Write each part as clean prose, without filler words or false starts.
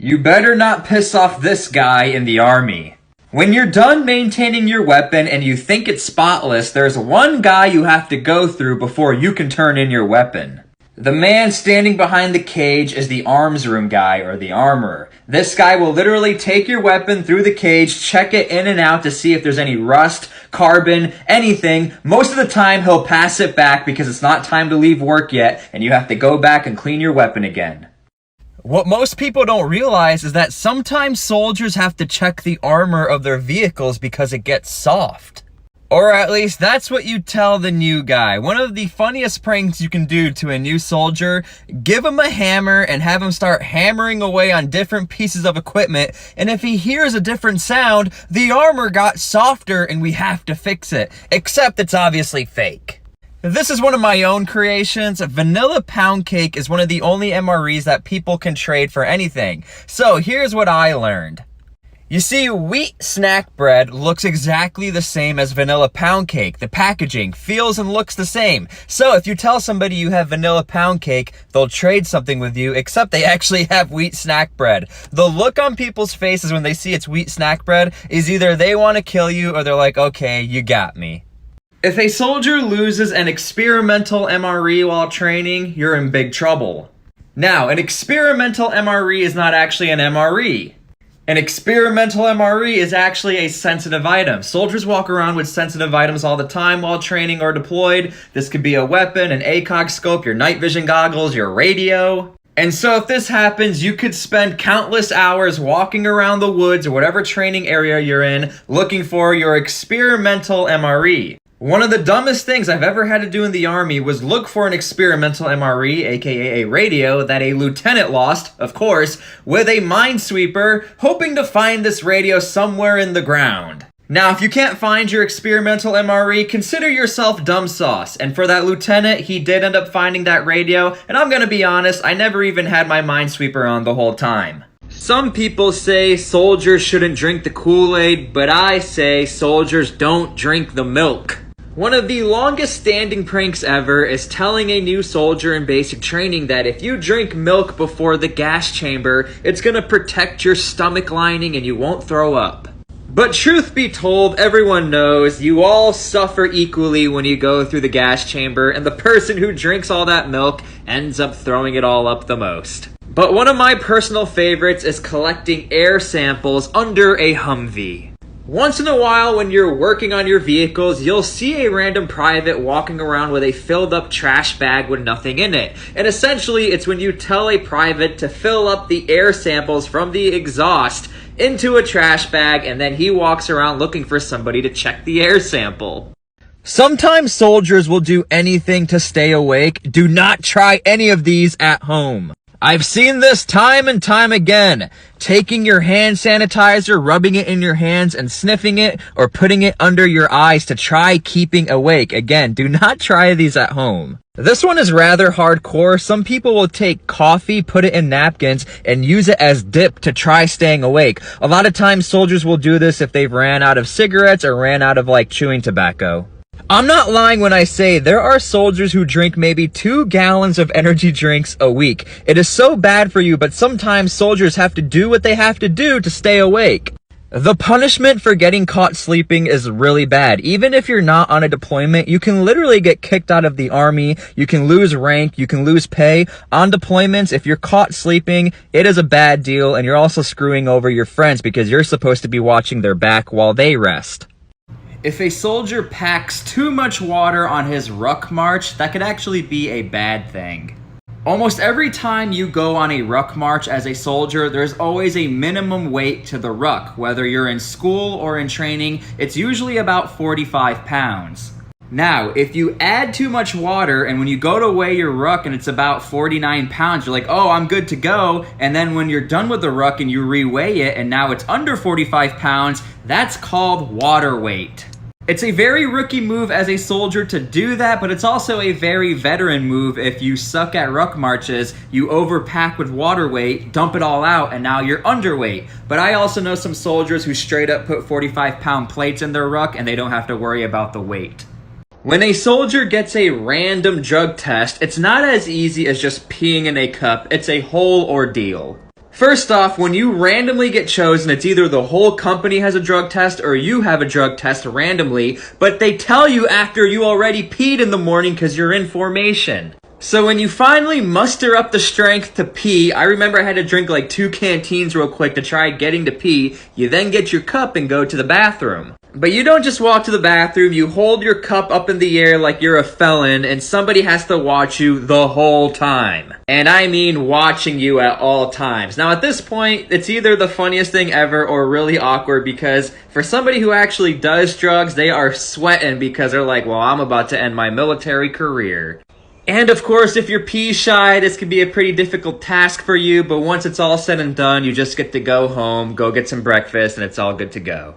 You better not piss off this guy in the army. When you're done maintaining your weapon and you think it's spotless, there's one guy you have to go through before you can turn in your weapon. The man standing behind the cage is the arms room guy, or the armorer. This guy will literally take your weapon through the cage, check it in and out to see if there's any rust, carbon, anything. Most of the time, he'll pass it back because it's not time to leave work yet, and you have to go back and clean your weapon again. What most people don't realize is that sometimes soldiers have to check the armor of their vehicles because it gets soft. Or at least that's what you tell the new guy. One of the funniest pranks you can do to a new soldier, give him a hammer and have him start hammering away on different pieces of equipment, and if he hears a different sound, the armor got softer and we have to fix it. Except it's obviously fake. This is one of my own creations. Vanilla pound cake is one of the only MREs that people can trade for anything. So here's what I learned. You see, wheat snack bread looks exactly the same as vanilla pound cake. The packaging feels and looks the same. So if you tell somebody you have vanilla pound cake, they'll trade something with you, except they actually have wheat snack bread. The look on people's faces when they see it's wheat snack bread is either they want to kill you or they're like, okay, you got me. If a soldier loses an experimental MRE while training, you're in big trouble. Now, an experimental MRE is not actually an MRE. An experimental MRE is actually a sensitive item. Soldiers walk around with sensitive items all the time while training or deployed. This could be a weapon, an ACOG scope, your night vision goggles, your radio. And so if this happens, you could spend countless hours walking around the woods or whatever training area you're in looking for your experimental MRE. One of the dumbest things I've ever had to do in the Army was look for an experimental MRE, aka a radio, that a lieutenant lost, of course, with a minesweeper, hoping to find this radio somewhere in the ground. Now, if you can't find your experimental MRE, consider yourself dumb sauce. And for that lieutenant, he did end up finding that radio, and I'm gonna be honest, I never even had my minesweeper on the whole time. Some people say soldiers shouldn't drink the Kool-Aid, but I say soldiers don't drink the milk. One of the longest standing pranks ever is telling a new soldier in basic training that if you drink milk before the gas chamber, it's gonna protect your stomach lining and you won't throw up. But truth be told, everyone knows you all suffer equally when you go through the gas chamber, and the person who drinks all that milk ends up throwing it all up the most. But one of my personal favorites is collecting air samples under a Humvee. Once in a while, when you're working on your vehicles, you'll see a random private walking around with a filled up trash bag with nothing in it. And essentially, it's when you tell a private to fill up the air samples from the exhaust into a trash bag, and then he walks around looking for somebody to check the air sample. Sometimes soldiers will do anything to stay awake. Do not try any of these at home. I've seen this time and time again. Taking your hand sanitizer, rubbing it in your hands and sniffing it, or putting it under your eyes to try keeping awake. Again, do not try these at home. This one is rather hardcore. Some people will take coffee, put it in napkins, and use it as dip to try staying awake. A lot of times soldiers will do this if they've ran out of cigarettes or ran out of like chewing tobacco. I'm not lying when I say there are soldiers who drink maybe 2 gallons of energy drinks a week. It is so bad for you, but sometimes soldiers have to do what they have to do to stay awake. The punishment for getting caught sleeping is really bad. Even if you're not on a deployment, you can literally get kicked out of the army, you can lose rank, you can lose pay. On deployments, if you're caught sleeping, it is a bad deal, and you're also screwing over your friends because you're supposed to be watching their back while they rest. If a soldier packs too much water on his ruck march, that could actually be a bad thing. Almost every time you go on a ruck march as a soldier, there's always a minimum weight to the ruck. Whether you're in school or in training, it's usually about 45 pounds. Now, if you add too much water and when you go to weigh your ruck and it's about 49 pounds, you're like, oh, I'm good to go. And then when you're done with the ruck and you re-weigh it and now it's under 45 pounds, that's called water weight. It's a very rookie move as a soldier to do that, but it's also a very veteran move if you suck at ruck marches, you overpack with water weight, dump it all out, and now you're underweight. But I also know some soldiers who straight up put 45-pound plates in their ruck and they don't have to worry about the weight. When a soldier gets a random drug test, it's not as easy as just peeing in a cup. It's a whole ordeal. First off, when you randomly get chosen, it's either the whole company has a drug test or you have a drug test randomly, but they tell you after you already peed in the morning because you're in formation. So when you finally muster up the strength to pee, I remember I had to drink like 2 canteens real quick to try getting to pee. You then get your cup and go to the bathroom. But you don't just walk to the bathroom, you hold your cup up in the air like you're a felon and somebody has to watch you the whole time. And I mean watching you at all times. Now at this point, it's either the funniest thing ever or really awkward because for somebody who actually does drugs, they are sweating because they're like, well, I'm about to end my military career. And of course, if you're pee shy, this can be a pretty difficult task for you, but once it's all said and done, you just get to go home, go get some breakfast, and it's all good to go.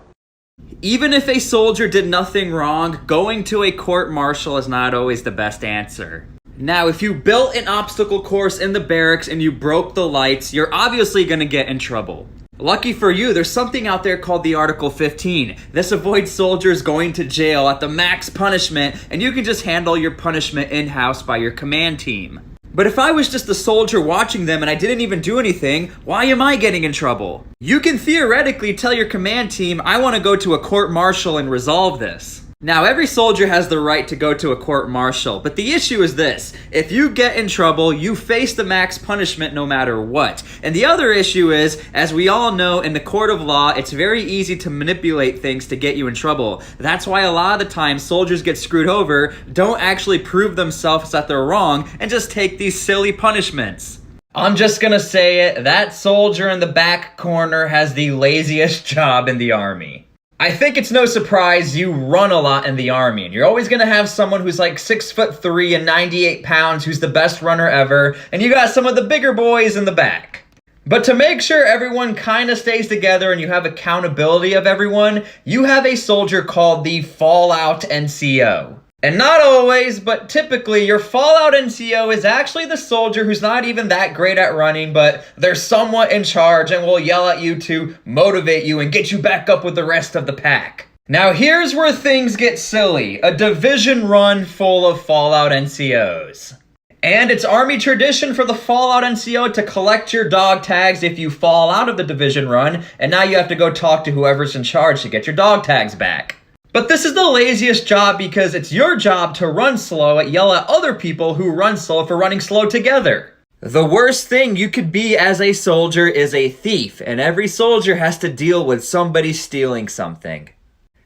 Even if a soldier did nothing wrong, going to a court-martial is not always the best answer. Now, if you built an obstacle course in the barracks and you broke the lights, you're obviously going to get in trouble. Lucky for you, there's something out there called the Article 15. This avoids soldiers going to jail at the max punishment, and you can just handle your punishment in-house by your command team. But if I was just a soldier watching them and I didn't even do anything, why am I getting in trouble? You can theoretically tell your command team, I want to go to a court-martial and resolve this. Now, every soldier has the right to go to a court-martial, but the issue is this. If you get in trouble, you face the max punishment no matter what. And the other issue is, as we all know, in the court of law, it's very easy to manipulate things to get you in trouble. That's why a lot of the time soldiers get screwed over, don't actually prove themselves that they're wrong, and just take these silly punishments. I'm just gonna say it, that soldier in the back corner has the laziest job in the army. I think it's no surprise you run a lot in the army, and you're always gonna have someone who's like 6'3" and 98 pounds who's the best runner ever, and you got some of the bigger boys in the back. But to make sure everyone kinda stays together and you have accountability of everyone, you have a soldier called the Fallout NCO. And not always, but typically, your Fallout NCO is actually the soldier who's not even that great at running, but they're somewhat in charge and will yell at you to motivate you and get you back up with the rest of the pack. Now here's where things get silly. A division run full of Fallout NCOs. And it's army tradition for the Fallout NCO to collect your dog tags if you fall out of the division run, and now you have to go talk to whoever's in charge to get your dog tags back. But this is the laziest job because it's your job to run slow and yell at other people who run slow for running slow together. The worst thing you could be as a soldier is a thief, and every soldier has to deal with somebody stealing something.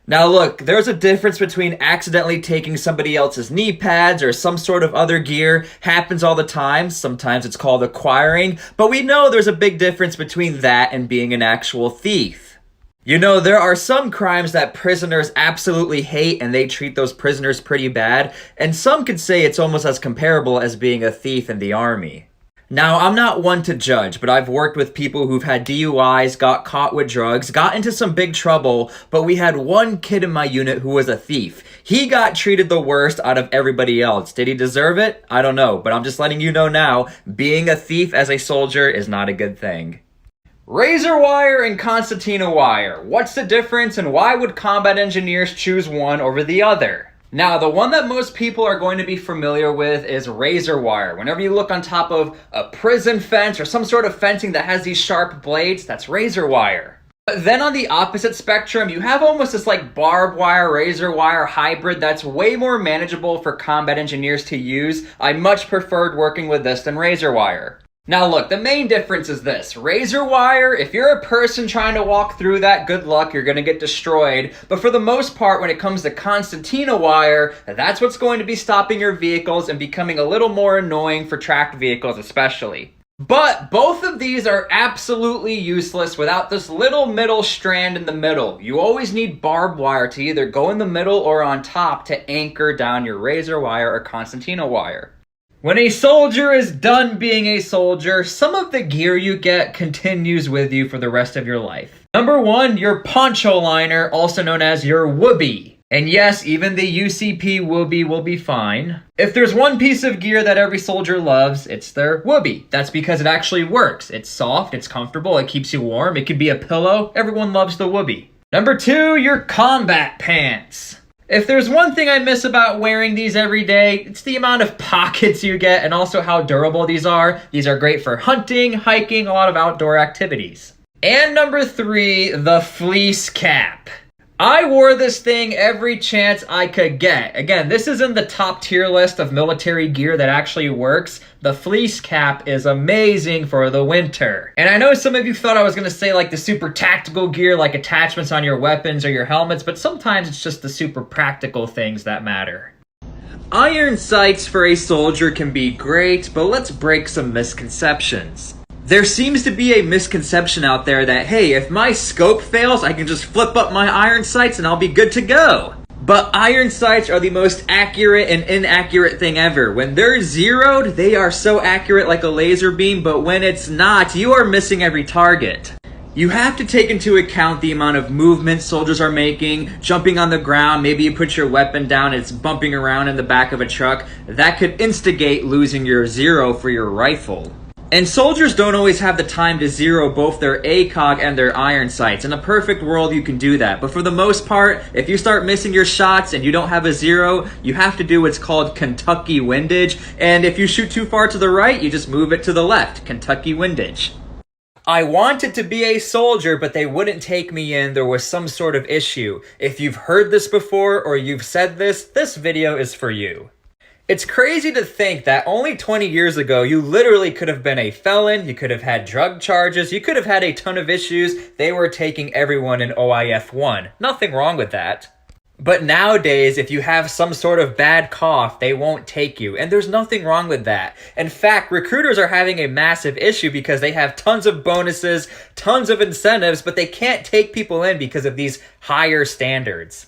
Now look, there's a difference between accidentally taking somebody else's knee pads or some sort of other gear. Happens all the time. Sometimes it's called acquiring, but we know there's a big difference between that and being an actual thief. You know, there are some crimes that prisoners absolutely hate and they treat those prisoners pretty bad, and some could say it's almost as comparable as being a thief in the army. Now, I'm not one to judge, but I've worked with people who've had DUIs, got caught with drugs, got into some big trouble, but we had one kid in my unit who was a thief. He got treated the worst out of everybody else. Did he deserve it? I don't know, but I'm just letting you know now, being a thief as a soldier is not a good thing. Razor wire and concertina wire. What's the difference and why would combat engineers choose one over the other? Now, the one that most people are going to be familiar with is razor wire. Whenever you look on top of a prison fence or some sort of fencing that has these sharp blades, that's razor wire. But then on the opposite spectrum, you have almost this like barbed wire, razor wire hybrid that's way more manageable for combat engineers to use. I much preferred working with this than razor wire. Now look, the main difference is this. Razor wire, if you're a person trying to walk through that, good luck, you're gonna get destroyed. But for the most part, when it comes to concertina wire, that's what's going to be stopping your vehicles and becoming a little more annoying for tracked vehicles especially. But both of these are absolutely useless without this little middle strand in the middle. You always need barbed wire to either go in the middle or on top to anchor down your razor wire or concertina wire. When a soldier is done being a soldier, some of the gear you get continues with you for the rest of your life. Number one, your poncho liner, also known as your whoopee. And yes, even the UCP whoopee will be fine. If there's one piece of gear that every soldier loves, it's their whoopee. That's because it actually works. It's soft, it's comfortable, it keeps you warm, it could be a pillow. Everyone loves the whoopee. Number two, your combat pants. If there's one thing I miss about wearing these every day, it's the amount of pockets you get and also how durable these are. These are great for hunting, hiking, a lot of outdoor activities. And number 3, the fleece cap. I wore this thing every chance I could get. Again, this is in the top tier list of military gear that actually works. The fleece cap is amazing for the winter. And I know some of you thought I was gonna say like the super tactical gear, like attachments on your weapons or your helmets, but sometimes it's just the super practical things that matter. Iron sights for a soldier can be great, but let's break some misconceptions. There seems to be a misconception out there that, hey, if my scope fails, I can just flip up my iron sights and I'll be good to go. But iron sights are the most accurate and inaccurate thing ever. When they're zeroed, they are so accurate like a laser beam, but when it's not, you are missing every target. You have to take into account the amount of movement soldiers are making, jumping on the ground, maybe you put your weapon down, it's bumping around in the back of a truck. That could instigate losing your zero for your rifle. And soldiers don't always have the time to zero both their ACOG and their iron sights. In a perfect world, you can do that. But for the most part, if you start missing your shots and you don't have a zero, you have to do what's called Kentucky windage. And if you shoot too far to the right, you just move it to the left, Kentucky windage. I wanted to be a soldier, but they wouldn't take me in. There was some sort of issue. If you've heard this before or you've said this video is for you. It's crazy to think that only 20 years ago, you literally could have been a felon, you could have had drug charges, you could have had a ton of issues. They were taking everyone in OIF 1. Nothing wrong with that. But nowadays, if you have some sort of bad cough, they won't take you. And there's nothing wrong with that. In fact, recruiters are having a massive issue because they have tons of bonuses, tons of incentives, but they can't take people in because of these higher standards.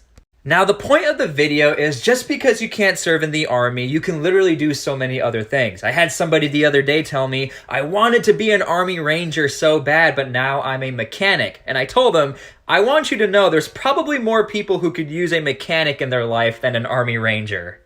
Now, the point of the video is just because you can't serve in the army, you can literally do so many other things. I had somebody the other day tell me, I wanted to be an Army Ranger so bad, but now I'm a mechanic. And I told them, I want you to know there's probably more people who could use a mechanic in their life than an Army Ranger.